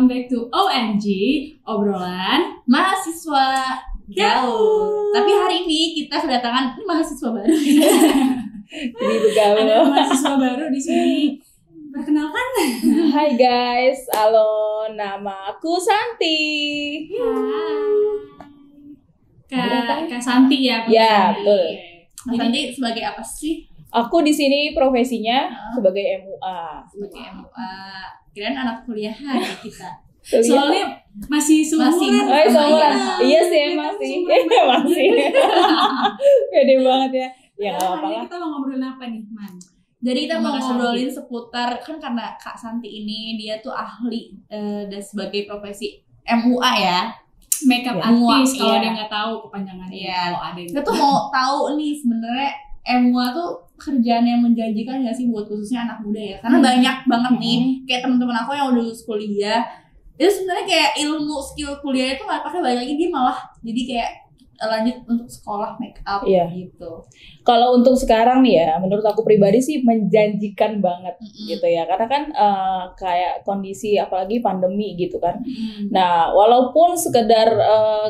welcome back to OMG, obrolan mahasiswa gaul. Tapi hari ini kita kedatangan mahasiswa baru. Jadi begaul. Ada mahasiswa baru di sini. Perkenalkan. Hai guys, halo, nama aku Santi. Kak Santi ya. Ya, betul. Kak Santi sebagai apa sih? Aku di sini profesinya sebagai MUA. Sebagai MUA. Kirain anak kuliahan ya kita. Soalnya masih seumuran. Seumuran. Iya sih emang sih. Masih. Pede banget ya. Ya nggak apa-apa lah. Kita mau ngobrolin apa nih, Man? Jadi kita mau ngobrolin seputar, kan karena Kak Santi ini dia tuh ahli dan sebagai profesi MUA ya. Makeup artist kalau dia nggak tahu kepanjangannya. Iya. Kalau ada yang kita tuh mau tahu nih sebenarnya MUA tuh kerjaan yang menjanjikan nggak sih buat khususnya anak muda ya? Karena banyak banget nih kayak teman-teman aku yang udah lulus kuliah, itu sebenarnya kayak ilmu skill kuliahnya tuh nggak pakai banyak lagi, dia malah jadi kayak lanjut untuk sekolah make up gitu. Kalau untuk sekarang nih ya, menurut aku pribadi sih menjanjikan banget gitu ya, karena kan kayak kondisi apalagi pandemi gitu kan. Nah, walaupun sekedar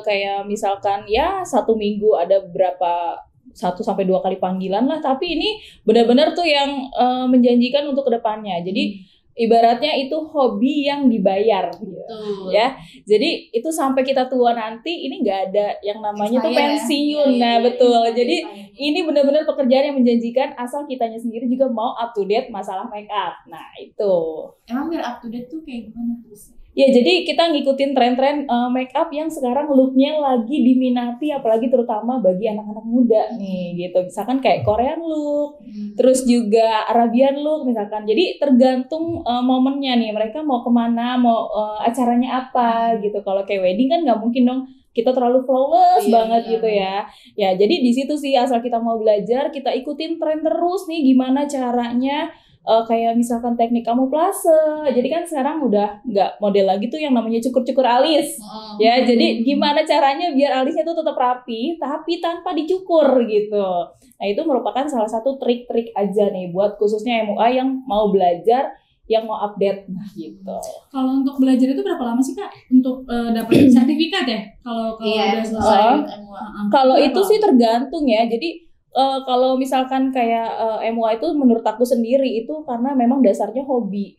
kayak misalkan ya 1 minggu ada berapa 1-2 kali panggilan lah, tapi ini benar-benar tuh yang menjanjikan untuk kedepannya. Jadi ibaratnya itu hobi yang dibayar gitu ya. Jadi itu sampai kita tua nanti ini nggak ada yang namanya tuh pensiun. Nah betul. Jadi ini benar-benar pekerjaan yang menjanjikan asal kitanya sendiri juga mau up to date masalah make up. Nah itu. Emang biar up to date tuh kayak gimana terus? Ya jadi kita ngikutin tren-tren make up yang sekarang looknya lagi diminati, apalagi terutama bagi anak-anak muda nih gitu. Misalkan kayak Korean look, terus juga Arabian look misalkan. Jadi tergantung momennya nih, mereka mau kemana, mau acaranya apa gitu. Kalau kayak wedding kan nggak mungkin dong kita terlalu flawless banget gitu ya. Ya jadi di situ sih asal kita mau belajar, kita ikutin tren terus nih gimana caranya. Kayak misalkan teknik kamuflase, jadi kan sekarang udah nggak model lagi tuh yang namanya cukur-cukur alis, ya. Jadi gimana caranya biar alisnya tuh tetap rapi, tapi tanpa dicukur gitu. Nah itu merupakan salah satu trik-trik aja nih buat khususnya MUA yang mau belajar, yang mau update gitu. Kalau untuk belajar itu berapa lama sih Kak untuk dapat sertifikat ya? Kalau udah selesai MUA. Kalau itu sih tergantung ya. Jadi kalau misalkan kayak MUA itu menurut aku sendiri itu karena memang dasarnya hobi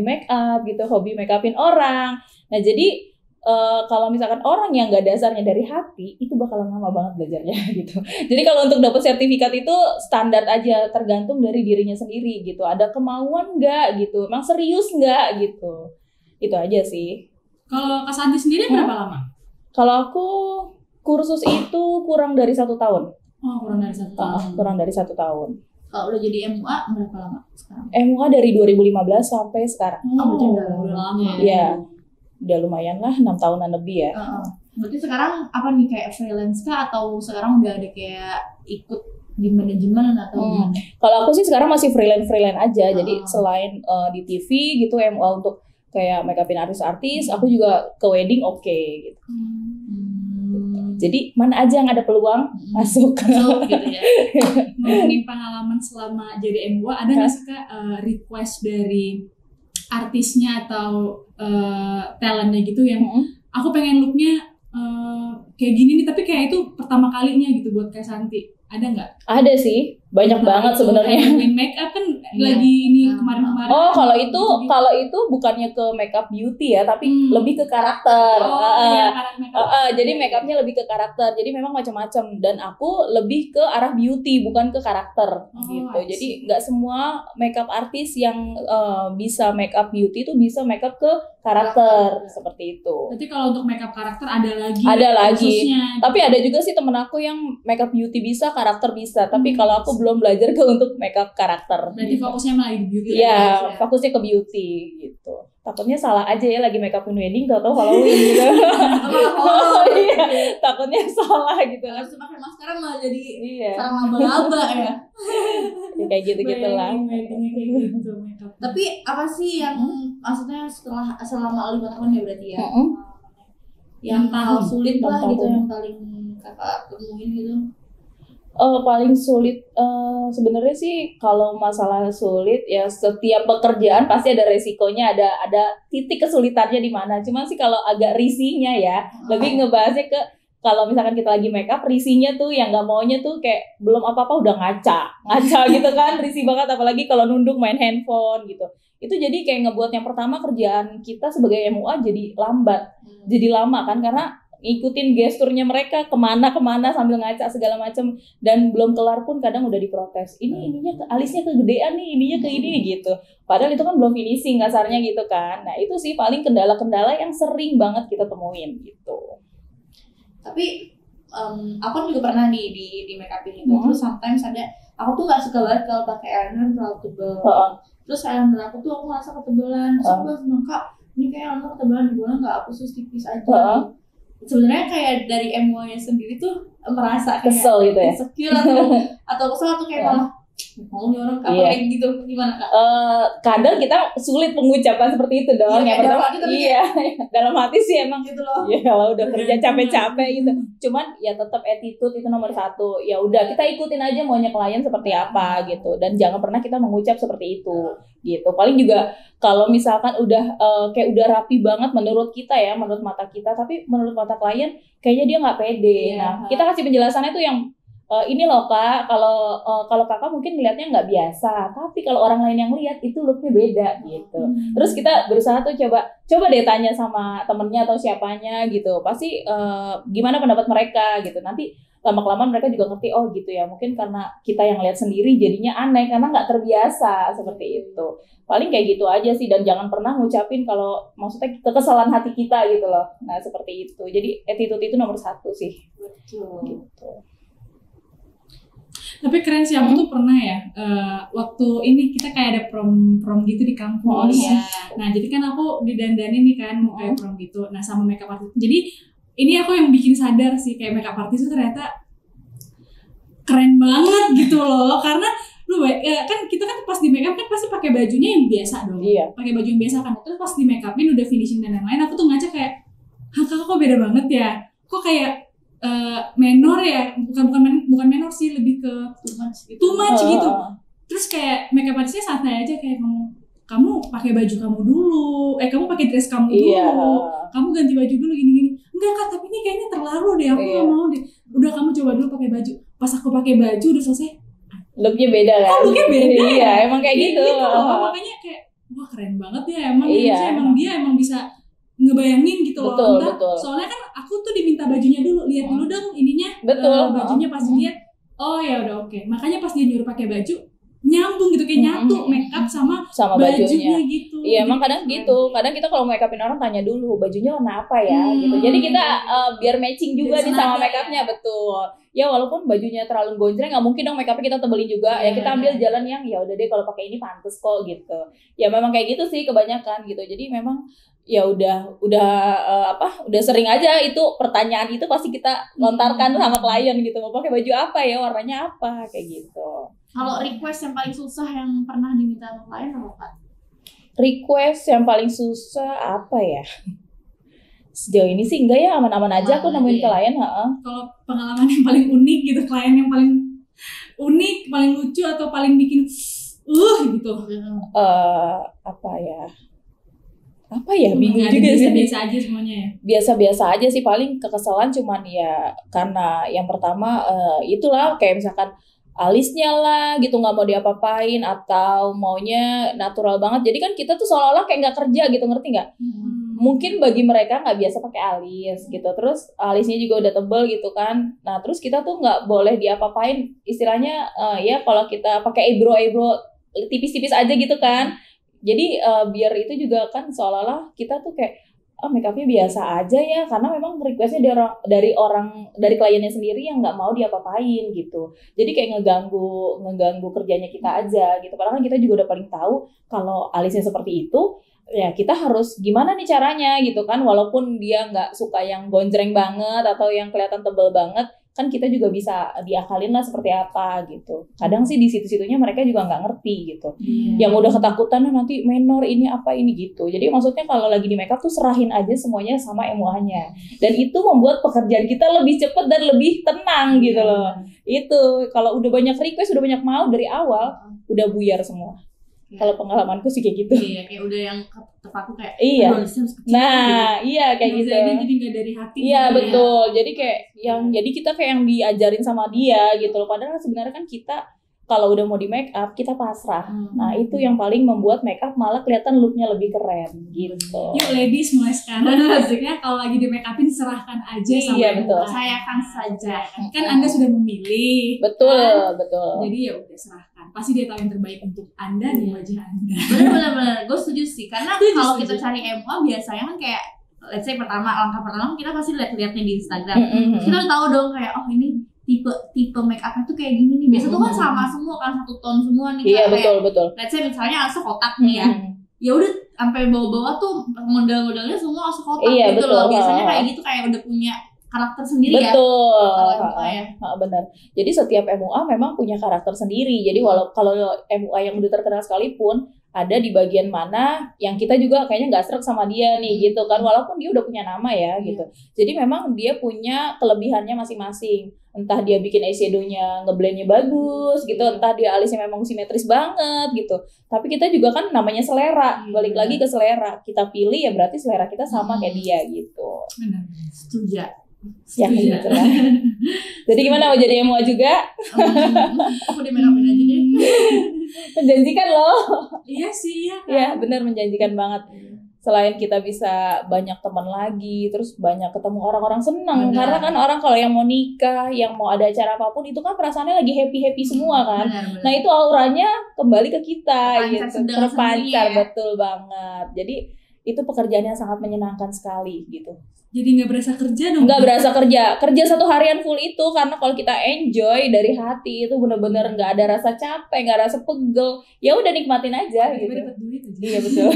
make up gitu, hobi make upin orang. Nah jadi kalau misalkan orang yang nggak dasarnya dari hati itu bakalan lama banget belajarnya gitu. Jadi kalau untuk dapat sertifikat itu standar aja, tergantung dari dirinya sendiri gitu. Ada kemauan nggak gitu, emang serius nggak gitu. Itu aja sih. Kalau Kak Santi sendiri berapa lama? Kalau aku kursus itu kurang dari 1 tahun. Oh, kurang dari 1 tahun. Kurang dari 1 tahun. Kalau udah jadi MUA berapa lama sekarang? MUA dari 2015 sampai sekarang. Berarti udah lama. Iya. Udah lumayan lah, 6 tahunan lebih ya. Berarti sekarang apa nih, kayak freelance kah atau sekarang udah ada kayak ikut di manajemen atau gimana? Kalau aku sih sekarang masih freelance aja. Jadi selain di TV gitu MUA untuk kayak make upin artis-artis, aku juga ke wedding gitu. Jadi mana aja yang ada peluang masuk gitu ya. Ngomongin pengalaman selama jadi MUA, ada nggak sih Kak request dari artisnya atau talentnya gitu yang aku pengen looknya kayak gini nih, tapi kayak itu pertama kalinya gitu buat Kak Santi, ada nggak? Ada sih, banyak banget sebenarnya. Make up kan lagi ini kemarin-kemarin. Oh, kalau itu bukannya ke makeup beauty ya, tapi lebih ke karakter. Jadi make upnya lebih ke karakter. Jadi memang macam-macam, dan aku lebih ke arah beauty bukan ke karakter gitu. Jadi nggak semua makeup artis yang bisa make up beauty itu bisa make up ke karakter seperti itu. Berarti kalau untuk make up karakter ada lagi. Khususnya. Tapi ada juga sih temen aku yang make up beauty bisa, karakter bisa. Tapi kalau aku belum belajar ke untuk makeup karakter. Berarti fokusnya malah di beauty. Iya, fokusnya ke beauty gitu. Takutnya salah aja ya lagi make upin wedding, tau Halloween gitu. Iya, takutnya salah gitu. Harus pakai masker malah jadi sarang laba-laba ya. Ya kayak gitu-gitu lah. Tapi apa sih yang maksudnya selama 5 tahun ya berarti ya? Yang hal sulit lah gitu yang paling kakak temuin gitu. Paling sulit sebenarnya sih kalau masalah sulit ya setiap pekerjaan pasti ada resikonya, ada titik kesulitannya di mana. Cuma sih kalau agak risihnya ya lebih ngebahasnya ke kalau misalkan kita lagi make up risihnya tuh yang nggak maunya tuh kayak belum apa-apa udah ngaca gitu kan, risih banget apalagi kalau nunduk main handphone gitu. Itu jadi kayak ngebuat yang pertama kerjaan kita sebagai MUA jadi lambat, jadi lama kan karena ikutin gesturnya mereka kemana sambil ngaca segala macam dan belum kelar pun kadang udah diprotes ininya alisnya kegedean nih ininya ke ini gitu padahal itu kan belum finishing kasarnya gitu kan. Nah itu sih paling kendala-kendala yang sering banget kita temuin gitu. Tapi aku juga pernah nih di make upin itu terus sometimes ada aku tuh nggak suka banget kalau pakai eyeliner terlalu tebel. Terus eyeliner aku tuh aku ngerasa ketebelan terus aku bilang kak ini kayak eyeliner ketebelan boleh nggak aku sus tipis aja. Sebenarnya kayak dari MUA sendiri tuh merasa kayak kesel gitu ya, insecure atau kesel atau kayak malah mau nih orang kayak gitu gimana kak? Kadang kita sulit pengucapan seperti itu dong. Yang pertama dalam hati sih emang gitu loh. Ya kalau udah kerja capek-capek gitu. Cuman ya tetap attitude itu nomor satu. Ya udah kita ikutin aja maunya klien seperti apa gitu. Dan jangan pernah kita mengucap seperti itu gitu. Paling juga kalau misalkan udah kayak udah rapi banget menurut kita ya, menurut mata kita, tapi menurut mata klien kayaknya dia nggak pede. Nah kita kasih penjelasannya tuh yang ini loh kak, kalau kakak mungkin ngeliatnya nggak biasa, tapi kalau orang lain yang lihat itu looknya beda gitu. Terus kita berusaha tuh coba deh tanya sama temennya atau siapanya gitu, pasti gimana pendapat mereka gitu. Nanti lama-kelamaan mereka juga ngerti oh gitu ya, mungkin karena kita yang lihat sendiri jadinya aneh karena nggak terbiasa seperti itu. Paling kayak gitu aja sih, dan jangan pernah ngucapin kalau maksudnya kekesalan hati kita gitu loh. Nah seperti itu, jadi attitude itu nomor satu sih. Betul. Gitu. Tapi keren sih, aku tuh pernah ya waktu ini kita kayak ada prom gitu di kampus. Nah jadi kan aku didandanin nih kan mau kayak prom gitu. Nah sama makeup artist. Jadi ini aku yang bikin sadar sih kayak makeup artist tuh ternyata keren banget gitu loh. Karena lu kan kita kan pas di makeup kan pasti pakai bajunya yang biasa dong. Pakai baju yang biasa kan. Terus pas di makeupin udah finishing dan lain-lain, aku tuh ngaca kayak, kakak kok beda banget ya. Kok kayak menor ya, bukan menor sih, lebih ke too much gitu. Terus kayak makeup artistnya santai aja kayak kamu pakai baju kamu dulu, kamu pakai dress kamu dulu, kamu ganti baju dulu gini-gini. Enggak kak, tapi ini kayaknya terlalu deh, aku nggak mau deh. Udah kamu coba dulu pakai baju. Pas aku pakai baju udah selesai, looknya beda kan? Looknya beda. Iya, emang kayak gitu. Makanya kayak wah keren banget ya emang. Emang dia emang bisa ngebayangin gitu loh. Betul. Soalnya kan aku tuh diminta bajunya dulu, lihat dulu dong ininya. Bajunya pas dilihat, oh ya udah oke. Makanya pas dia nyuruh pakai baju nyambung gitu, kayak nyatu makeup sama bajunya gitu. Iya emang kadang gitu. Kadang kita kalau makeupin orang tanya dulu bajunya warna apa ya gitu. Jadi kita biar matching juga nih sama makeupnya. Betul. Ya walaupun bajunya terlalu gonjreng nggak mungkin dong makeupnya kita tebelin juga. Ya kita ambil jalan yang ya udah deh kalau pakai ini pantes kok gitu. Ya memang kayak gitu sih kebanyakan gitu. Jadi memang ya udah sering aja itu pertanyaan itu pasti kita lontarkan sama klien gitu, mau pakai baju apa ya, warnanya apa, kayak gitu. Kalau request yang paling susah yang pernah diminta sama klien apa Kak? Request yang paling susah apa ya? Sejauh ini sih enggak ya, aman-aman aja aku nemuin klien. Kalau pengalaman yang paling unik gitu, klien yang paling unik, paling lucu atau paling bikin gitu. Apa ya bingung juga sih. Biasa aja semuanya ya. Biasa-biasa aja sih, paling kekesalan cuman ya karena yang pertama itulah kayak misalkan alisnya lah gitu nggak mau diapa-apain atau maunya natural banget. Jadi kan kita tuh seolah-olah kayak nggak kerja gitu, ngerti nggak? Mungkin bagi mereka nggak biasa pakai alis gitu, terus alisnya juga udah tebel gitu kan. Nah terus kita tuh nggak boleh diapa-apain, istilahnya ya kalau kita pakai eyebrow tipis-tipis aja gitu kan. Jadi biar itu juga kan seolah-olah kita tuh kayak makeupnya biasa aja ya, karena memang requestnya dari kliennya sendiri yang nggak mau diapa-apain gitu. Jadi kayak ngeganggu kerjanya kita aja gitu. Padahal kan kita juga udah paling tahu kalau alisnya seperti itu, ya kita harus gimana nih caranya gitu kan. Walaupun dia nggak suka yang gonjreng banget atau yang kelihatan tebel banget, kan kita juga bisa diakalin lah seperti apa gitu. Kadang sih di situ-situnya mereka juga nggak ngerti gitu. Yang udah ketakutan nanti menor ini apa ini gitu. Jadi maksudnya kalau lagi di makeup tuh serahin aja semuanya sama MUA-nya. Dan itu membuat pekerjaan kita lebih cepat dan lebih tenang gitu loh. Itu kalau udah banyak request, udah banyak mau dari awal, udah buyar semua. Kalau pengalamanku sih kayak gitu. Iya, kayak udah yang terpaku kayak Iya. Nah, gitu. iya kayak gitu. Jadi nggak dari hati. Iya betul. Jadi kayak jadi kita kayak yang diajarin sama dia gitu loh. Padahal sebenarnya kan kita kalau udah mau di make up kita pasrah. Nah itu yang paling membuat make up malah kelihatan looknya lebih keren gitu. Yuk ladies mulai sekarang maksudnya kalau lagi di make upin serahkan aja sama Iya betul. Saya akan saja. Kan Anda sudah memilih. Betul kan? betul. Jadi ya udah serahkan. Pasti dia tahu yang terbaik untuk Anda di wajah Anda. Bener. Gue setuju sih. Karena kalau kita cari MUA biasanya kan kayak let's say langkah pertama kita pasti lihat-lihat nih di Instagram. Kita udah tahu dong kayak oh ini tipe make up-nya tuh kayak gini nih. Biasa tuh kan sama semua kan, satu tone semua nih. Iya kayak, betul. Let's say misalnya Alsa kotak nih ya. Ya udah sampai bawah-bawah tuh model-modelnya semua Alsa kotak iya, gitu betul. loh. Biasanya kayak gitu kayak udah punya karakter sendiri betul. ya. Kalau ya. Benar. Jadi setiap MUA memang punya karakter sendiri. Jadi kalau MUA yang udah terkenal sekalipun ada di bagian mana yang kita juga kayaknya nggak sreg sama dia nih gitu kan, walaupun dia udah punya nama ya gitu. Jadi memang dia punya kelebihannya masing-masing. Entah dia bikin eyeshadownya ngeblendnya bagus gitu, entah dia alisnya memang simetris banget gitu. Tapi kita juga kan namanya selera, balik lagi ke selera. Kita pilih ya berarti selera kita sama kayak dia gitu. Benar. Setuju. Ya gitu lah. Jadi gimana, mau jadi MUA juga? Aku di make upin aja deh. Menjanjikan loh. Iya sih ya. Iya benar, menjanjikan banget. Selain kita bisa banyak teman lagi, terus banyak ketemu orang-orang senang. Karena kan orang kalau yang mau nikah, yang mau ada acara apapun itu kan perasaannya lagi happy-happy semua kan. Benar. Nah itu auranya kembali ke kita Terpancar gitu. sedang Terpancar sendiri ya. betul banget. Jadi itu pekerjaan yang sangat menyenangkan sekali gitu. Jadi nggak berasa kerja dong. Nggak berasa kerja satu harian full itu, karena kalau kita enjoy dari hati itu bener-bener nggak ada rasa capek, nggak rasa pegel, ya udah nikmatin aja gitu. Dapat duit aja. Iya betul.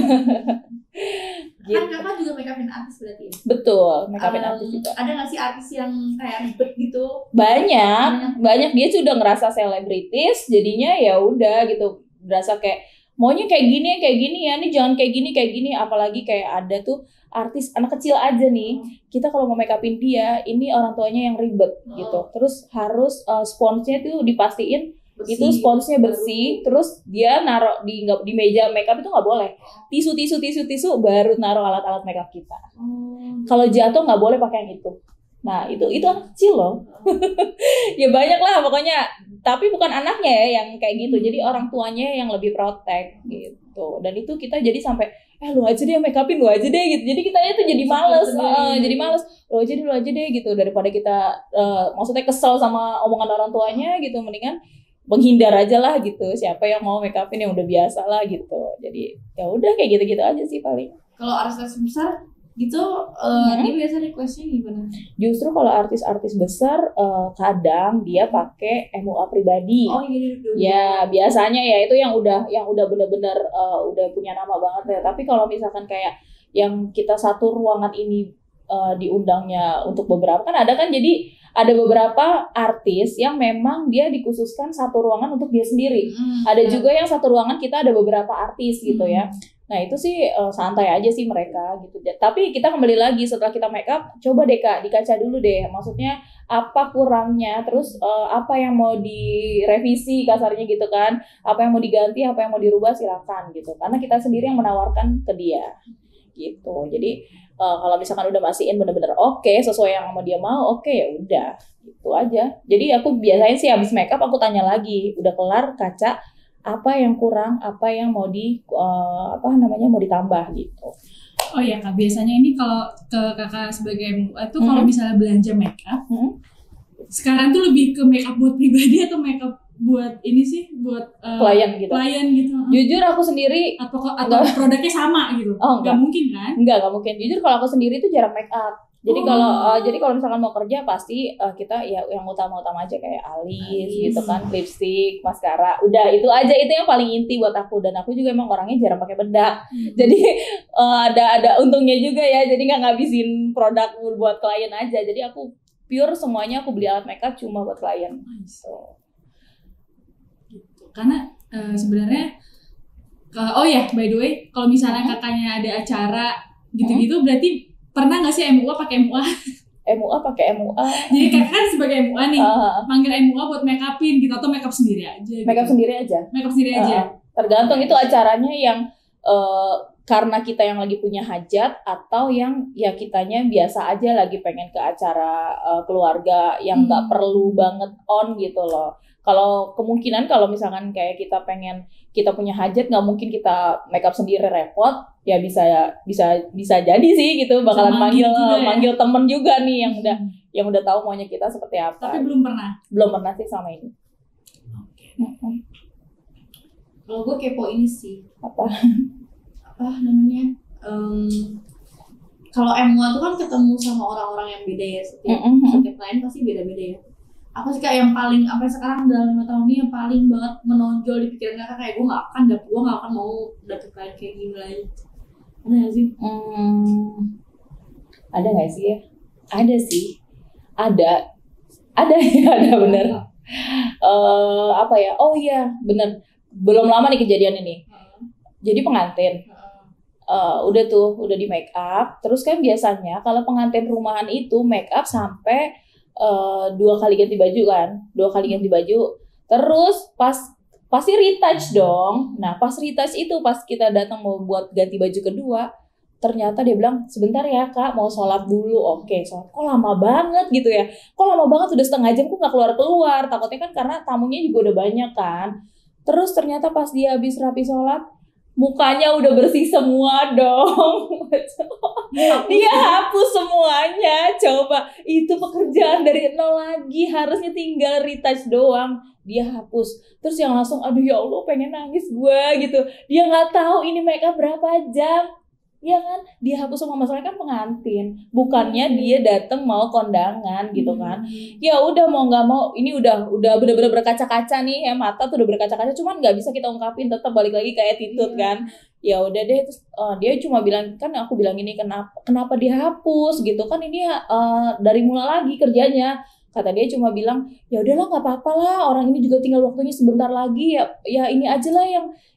Kan kakak juga make upin artis berarti ya? Betul, make upin artis juga. Ada nggak sih artis yang kayak ribet gitu? Banyak dia sudah ngerasa selebritis, jadinya ya udah gitu, berasa kayak maunya kayak gini ya, nih jangan kayak gini, apalagi kayak ada tuh artis anak kecil aja nih, kita kalau mau make upin dia, ini orang tuanya yang ribet gitu, terus harus sponsnya tuh dipastiin bersih, itu sponsnya bersih, terus dia naruh di meja make up itu nggak boleh, tisu baru naruh alat-alat make up kita. Kalau jatuh nggak boleh pakai yang itu. Nah itu anak kecil loh. Ya banyak lah pokoknya, tapi bukan anaknya ya yang kayak gitu, jadi orang tuanya yang lebih protek gitu. Dan itu kita jadi sampai lu aja deh make upin, lu aja deh gitu. Jadi kitanya tuh jadi males, lu aja deh gitu, daripada kita maksudnya kesel sama omongan orang tuanya gitu, mendingan menghindar aja lah gitu. Siapa yang mau make upin yang udah biasa lah gitu. Jadi ya udah kayak gitu-gitu aja sih paling. Kalau artis besar gitu, dia biasa requestnya gimana? Justru kalau artis-artis besar kadang dia pakai MUA pribadi. Oh gitu. Ya biasanya ya itu yang udah benar-benar udah punya nama banget ya. Tapi kalau misalkan kayak yang kita satu ruangan ini diundangnya untuk beberapa, kan ada kan, jadi ada beberapa artis yang memang dia dikhususkan satu ruangan untuk dia sendiri. Ada juga yang satu ruangan kita ada beberapa artis gitu ya. Nah itu sih santai aja sih mereka gitu. Tapi kita kembali lagi setelah kita make up, coba deh Kak dikaca dulu deh. Maksudnya apa kurangnya, terus apa yang mau direvisi kasarnya gitu kan. Apa yang mau diganti, apa yang mau dirubah silakan gitu. Karena kita sendiri yang menawarkan ke dia gitu. Jadi kalau misalkan udah mastiin bener-bener oke, sesuai yang sama dia mau, oke ya udah gitu aja. Jadi aku biasanya sih habis make up aku tanya lagi, udah kelar kaca, apa yang kurang, apa yang mau mau ditambah gitu. Oh ya Kak, biasanya ini kalau ke Kakak sebagai MUA itu kalau misalnya belanja make up, sekarang tuh lebih ke make up buat pribadi atau make up buat ini sih, buat klien gitu. Jujur aku sendiri atau produknya sama gitu. Nggak mungkin kan? Nggak mungkin. Jujur kalau aku sendiri tuh jarang make up. Jadi kalau misalkan mau kerja pasti kita ya yang utama-utama aja kayak alis gitu kan, lipstick, maskara. Udah itu aja, itu yang paling inti buat aku. Dan aku juga emang orangnya jarang pakai bedak. Jadi ada untungnya juga ya. Jadi nggak ngabisin produk buat klien aja. Jadi aku pure semuanya aku beli alat makeup cuma buat klien. So. Gitu. Karena sebenarnya oh ya, by the way, kalau misalnya kakaknya ada acara gitu-gitu, berarti pernah nggak sih MUA pakai MUA? MUA pakai MUA. Jadi kakak kan sebagai MUA nih, manggil MUA buat make upin gitu atau make up sendiri aja? Gitu. Make up sendiri aja. Make up sendiri aja. Tergantung itu acaranya yang karena kita yang lagi punya hajat atau yang ya kitanya biasa aja lagi pengen ke acara keluarga yang nggak perlu banget on gitu loh. Kalau kemungkinan kalau misalkan kayak kita punya hajat nggak mungkin kita make up sendiri repot, ya bisa jadi sih gitu bakalan manggil temen juga nih yang udah tahu maunya kita seperti apa. Tapi belum pernah sih sama ini. Kalau gue kepo ini sih apa namanya kalau MUA tuh kan ketemu sama orang-orang yang beda ya, setiap klien pasti beda-beda ya. Apa sih kak yang paling apa sekarang dalam 5 tahun ini yang paling banget menonjol di pikiran kakak, kayak gue nggak akan mau dapet klien kayak gini lagi? Ada nggak sih? Ada nggak sih ya? Ada sih, ada ya, ada bener. Apa ya? Oh iya bener, belum lama nih kejadian ini. Jadi pengantin udah di make up, terus kan biasanya kalau pengantin rumahan itu make up sampai 2 kali ganti baju kan, 2 kali ganti baju, terus pasti retouch dong. Nah pas retouch itu pas kita datang mau buat ganti baju kedua, ternyata dia bilang sebentar ya kak mau sholat dulu. Oke, sholat kok lama banget gitu ya, kok lama banget udah setengah jam kok nggak keluar, takutnya kan karena tamunya juga udah banyak kan. Terus ternyata pas dia habis rapi sholat, mukanya udah bersih semua dong. Dia hapus semuanya. Coba, itu pekerjaan dari nol lagi. Harusnya tinggal retouch doang. Dia hapus. Terus yang langsung, aduh ya Allah pengen nangis gue gitu. Dia gak tahu ini makeup berapa jam. Ya kan, dia hapus semua, masalahnya kan pengantin, bukannya dia datang mau kondangan gitu kan. Ya udah mau nggak mau, ini udah bener-bener berkaca-kaca nih ya, mata tuh udah berkaca-kaca, cuman nggak bisa kita ungkapin, tetap balik lagi ke attitude kan. Ya udah deh, terus dia cuma bilang, kan aku bilang ini kenapa dia hapus gitu kan, ini dari mula lagi kerjanya. Kata dia cuma bilang, ya udahlah nggak apa-apa lah, orang ini juga tinggal waktunya sebentar lagi, ya ini aja lah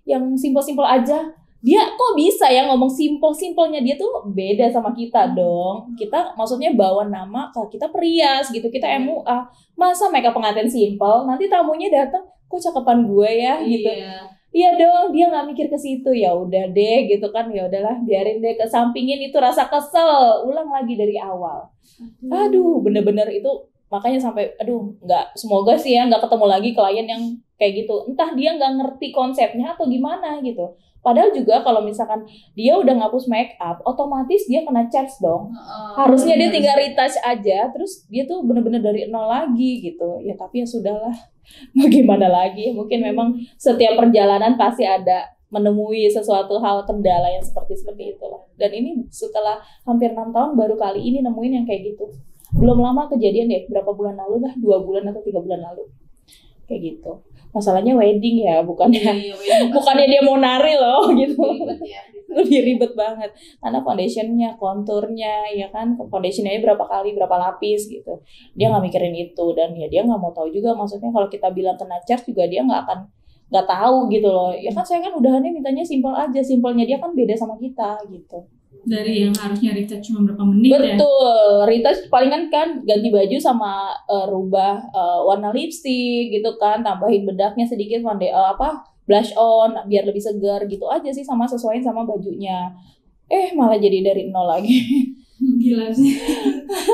yang simpel-simpel aja. Dia kok bisa ya ngomong simpelnya, dia tuh beda sama kita dong. Kita maksudnya bawa nama, kalau kita perias gitu, kita MUA. Masa makeup pengantin simpel, nanti tamunya datang, kok cakepan gue ya gitu. Iya dong, dia nggak mikir ke situ. Ya udah deh gitu kan, ya udahlah biarin deh, kesampingin itu rasa kesel, ulang lagi dari awal. Aduh, bener-bener itu makanya sampai semoga sih ya nggak ketemu lagi klien yang kayak gitu. Entah dia nggak ngerti konsepnya atau gimana gitu. Padahal juga kalau misalkan dia udah ngapus make up, otomatis dia kena charge dong. Harusnya dia tinggal retouch aja, terus dia tuh bener-bener dari nol lagi gitu. Ya tapi ya sudahlah, mau gimana lagi. Mungkin memang setiap perjalanan pasti ada menemui sesuatu hal kendala yang seperti itulah. Dan ini setelah hampir 6 tahun baru kali ini nemuin yang kayak gitu. Belum lama kejadian ya, berapa bulan lalu lah, 2 bulan atau 3 bulan lalu. Kayak gitu. Masalahnya wedding ya, bukannya dia mau nari loh gitu. Lebih ribet banget karena foundationnya, konturnya ya kan, foundationnya berapa kali berapa lapis gitu. Dia nggak mikirin itu, dan ya dia nggak mau tahu juga. Maksudnya kalau kita bilang kena charge juga dia nggak tahu gitu loh. Ya kan saya kan udahannya mintanya simpel aja, simpelnya dia kan beda sama kita gitu. Dari yang harusnya retouch cuma berapa menit. Betul, retouch palingan kan ganti baju sama rubah warna lipstick gitu kan, tambahin bedaknya sedikit, blush on biar lebih segar gitu aja sih, sama sesuaiin sama bajunya. Malah jadi dari nol lagi. Gila sih.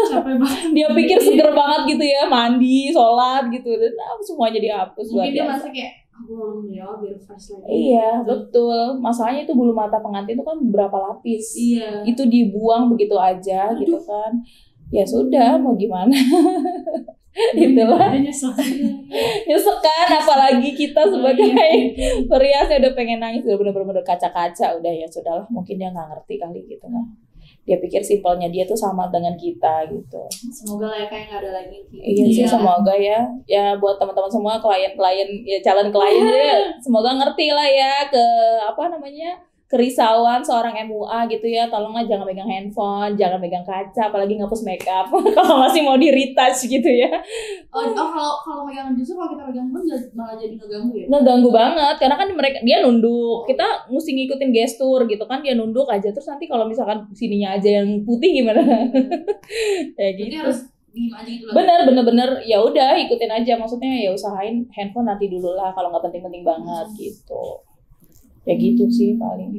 Capek banget. Dia pikir seger banget gitu ya, mandi, sholat gitu, dan semuanya dihapus. Mungkin dia masih kayak biar fresh lagi. Iya, betul. Masalahnya itu bulu mata pengantin itu kan berapa lapis. Iya. Itu dibuang begitu aja. Aduh. Gitu kan. Ya sudah, mau gimana. Itulah. Nyesek kan, apalagi kita sebagai periasnya udah pengen nangis, udah bener-bener kaca-kaca, udah ya sudahlah, mungkin dia nggak ngerti kali gitu kan. Dia pikir simpelnya dia tuh sama dengan kita gitu. Semoga lah ya kayak nggak ada lagi. Iya sih, semoga ya. Ya buat teman-teman semua, klien ya calon klien ya, semoga ngerti lah ya kerisauan seorang MUA gitu ya, tolonglah jangan megang handphone, jangan megang kaca, apalagi ngapus makeup kalau masih mau di retouch gitu ya. Kalau megang justru kalau kita megang pun malah jadi ngeganggu ya. Ngeganggu banget karena kan dia nunduk, kita mesti ngikutin gestur gitu kan, dia nunduk aja terus nanti kalau misalkan sininya aja yang putih gimana? Ya gitu. Jadi harus diem aja gitu lah. Bener ya udah ikutin aja, maksudnya ya usahain handphone nanti dulu lah kalau nggak penting-penting banget gitu. Ya gitu sih paling.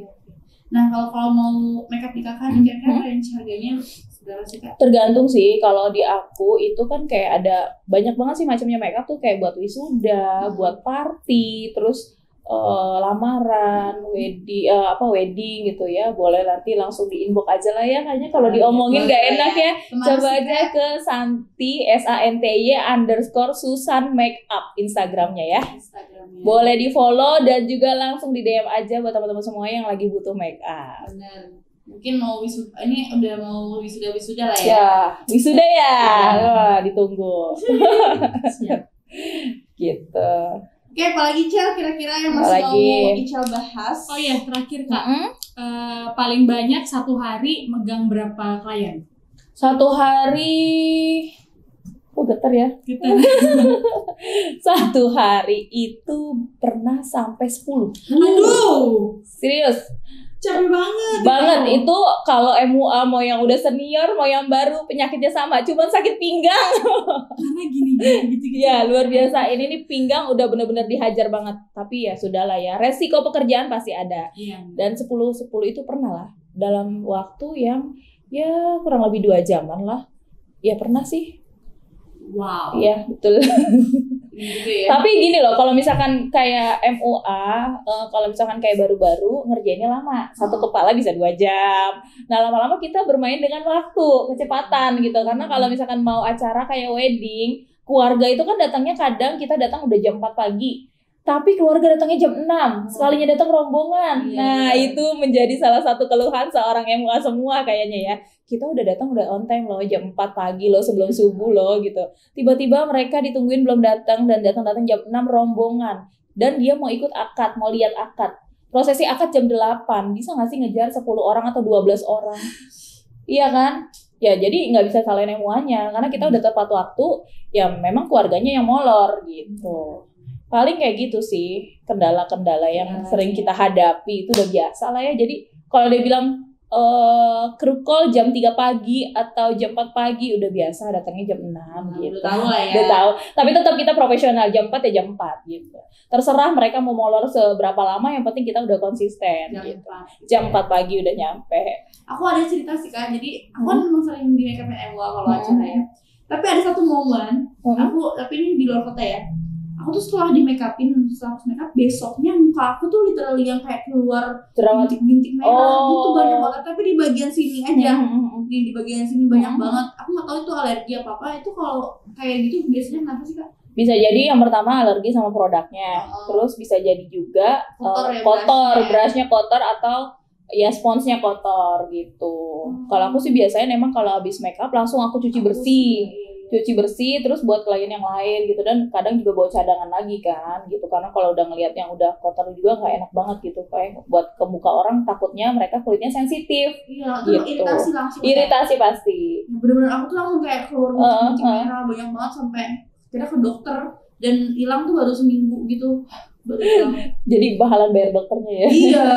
Nah kalau mau makeup di kakak kira-kira range harganya berapa sih Kak? Tergantung sih, kalau di aku itu kan kayak ada banyak banget sih macamnya makeup tuh, kayak buat wisuda, buat party, terus lamaran, wedding gitu ya. Boleh nanti langsung di inbox aja lah ya, kayaknya kalau diomongin gak enak ya. Coba aja ke Santy _Susan Makeup Instagramnya ya. Boleh di follow dan juga langsung di DM aja buat teman-teman semua yang lagi butuh makeup. Benar. Mungkin mau wisuda, ini udah mau wisuda lah ya. Ya, wisuda ya. Wah, ditunggu. Siap. Gitu. Oke, apalagi Cel kira-kira yang masih mau Icel bahas? Oh iya, terakhir Kak. Paling banyak satu hari megang berapa klien? Satu hari, getar ya. Gitu. Satu hari itu pernah sampai 10. Aduh, serius. capek banget. Banget itu kalau MUA mau yang udah senior, mau yang baru, penyakitnya sama, cuman sakit pinggang. Karena gini gitu. Ya, luar biasa. Ini nih pinggang udah bener-bener dihajar banget. Tapi ya sudahlah ya, resiko pekerjaan pasti ada. Iya. Dan 10 itu pernah lah. Dalam waktu yang ya kurang lebih 2 jaman lah. Ya pernah sih. Wow. Iya, betul. Gitu ya. Tapi gini loh, kalau misalkan kayak MUA, kalau misalkan kayak baru-baru ngerjainnya lama, satu kepala bisa 2 jam. Nah lama-lama kita bermain dengan waktu, kecepatan gitu. Karena kalau misalkan mau acara kayak wedding, keluarga itu kan datangnya kadang kita datang udah jam 4 pagi. Tapi keluarga datangnya jam 6, sekalinya datang rombongan. Nah itu menjadi salah satu keluhan seorang MUA semua kayaknya ya. Kita udah datang udah on time loh, jam 4 pagi loh, sebelum subuh loh gitu. Tiba-tiba mereka ditungguin belum datang dan datang jam 6 rombongan. Dan dia mau ikut akad, mau lihat akad. Prosesi akad jam 8, bisa gak sih ngejar 10 orang atau 12 orang? Iya kan? Ya jadi gak bisa salahin MUA-nya, karena kita udah tepat waktu, ya memang keluarganya yang molor gitu. Paling kayak gitu sih, kendala-kendala yang sering kita hadapi itu udah biasa lah ya. Jadi kalau dia bilang crew call jam 3 pagi atau jam 4 pagi udah biasa, datangnya jam 6 gitu. Udah tahu lah ya. Udah tahu. Tapi tetap kita profesional, jam 4 ya jam 4 gitu. Terserah mereka mau molor seberapa lama, yang penting kita udah konsisten gitu. Jam 4 pagi udah nyampe. Aku ada cerita sih Kak, jadi aku kan memang sering di make up MUA kalau acara ya. Tapi ada satu momen, tapi ini di luar kota ya. Aku tuh setelah di make upin, setelah make up, besoknya muka aku tuh literally yang kayak keluar bintik-bintik merah gitu banyak banget. Tapi di bagian sini aja, di bagian sini banyak banget. Aku nggak tahu itu alergi apa. Itu kalau kayak gitu biasanya kenapa sih Kak? Bisa jadi yang pertama alergi sama produknya, terus bisa jadi juga kotor, brushnya kotor atau ya sponsnya kotor gitu. Kalau aku sih biasanya memang kalau habis make up langsung aku cuci bersih terus buat klien yang lain gitu, dan kadang juga bawa cadangan lagi kan gitu, karena kalau udah ngelihat yang udah kotor juga nggak enak banget gitu, kayak buat ke muka orang takutnya mereka kulitnya sensitif. Iya, gitu. iritasi langsung. Iritasi pasti. Bener-bener aku tuh langsung kayak keluar bintik merah banyak banget sampai kita ke dokter dan hilang tuh baru seminggu gitu. Jadi bahalan bayar dokternya ya. Iya.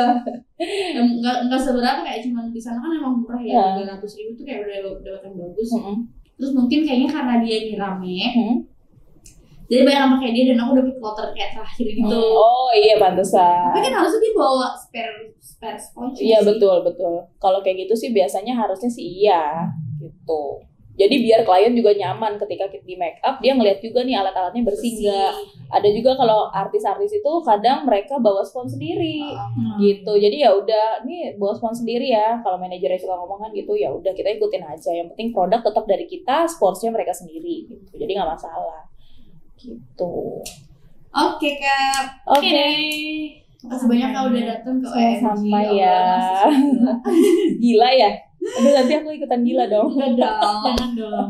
Nggak seberapa, kayak cuman di sana kan emang murah ya, 300.000 tuh kayak udah yang bagus. Terus mungkin kayaknya karena dia ini rame, jadi banyak yang pakai dia dan aku dapet kloter kayak terakhir gitu. Oh iya, pantesan. Tapi kan harusnya dia bawa spare sponge. Iya betul. Kalau kayak gitu sih biasanya harusnya sih iya gitu. Jadi biar klien juga nyaman ketika di make up, dia ngeliat juga nih alat-alatnya bersih nggak. Ada juga kalau artis-artis itu kadang mereka bawa spons sendiri gitu. Jadi ya udah nih bawa spons sendiri ya. Kalau manajernya suka ngomong kan gitu, ya udah kita ikutin aja. Yang penting produk tetap dari kita, sponsnya mereka sendiri gitu. Jadi nggak masalah gitu. Oke Kak. Oke. Makasih banyak Kak udah datang ke OMG. Sama ya. Gila ya. Aduh, nanti aku ikutan gila dong. Enggak dong. Jangan dong.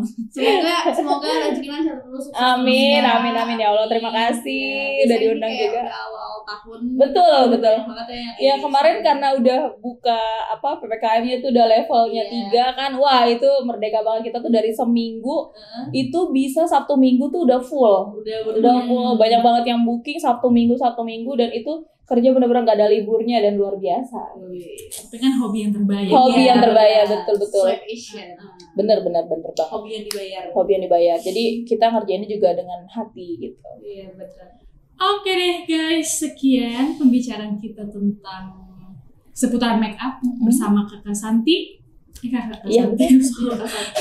Semoga rezeki lancar terus. Amin ya Allah. Terima kasih udah diundang juga. Udah awal tahun. Betul. Banget Ya kemarin karena udah buka PPKM-nya tuh udah levelnya 3 kan. Wah, itu merdeka banget, kita tuh dari seminggu itu bisa Sabtu Minggu tuh udah full. Udah full, banyak banget yang booking Sabtu Minggu dan itu kerja bener-bener gak ada liburnya dan luar biasa. Tapi kan hobi yang terbayar. Hobi yang terbayar, betul. Swipe Asian. Bener banget. Hobi yang dibayar. Jadi kita ngerjainnya juga dengan hati gitu. Iya, betul. Oke deh guys, sekian pembicaraan kita tentang seputar make up bersama Kakak Santi. Kakak Santi.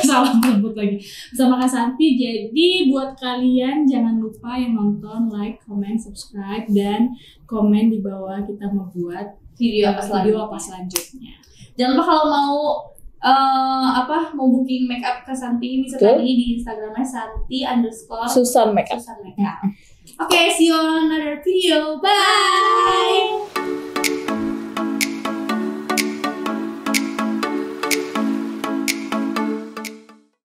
Salah nyebut lagi. Bersama Kak Santi. Jadi buat kalian jangan lupa yang nonton, like, comment, subscribe, dan komen di bawah kita membuat Video apa selanjutnya. Jangan lupa kalau mau booking make up ke Santi bisa tadi di Instagramnya Santi_Susan Makeup. Oke, see you on another video. Bye.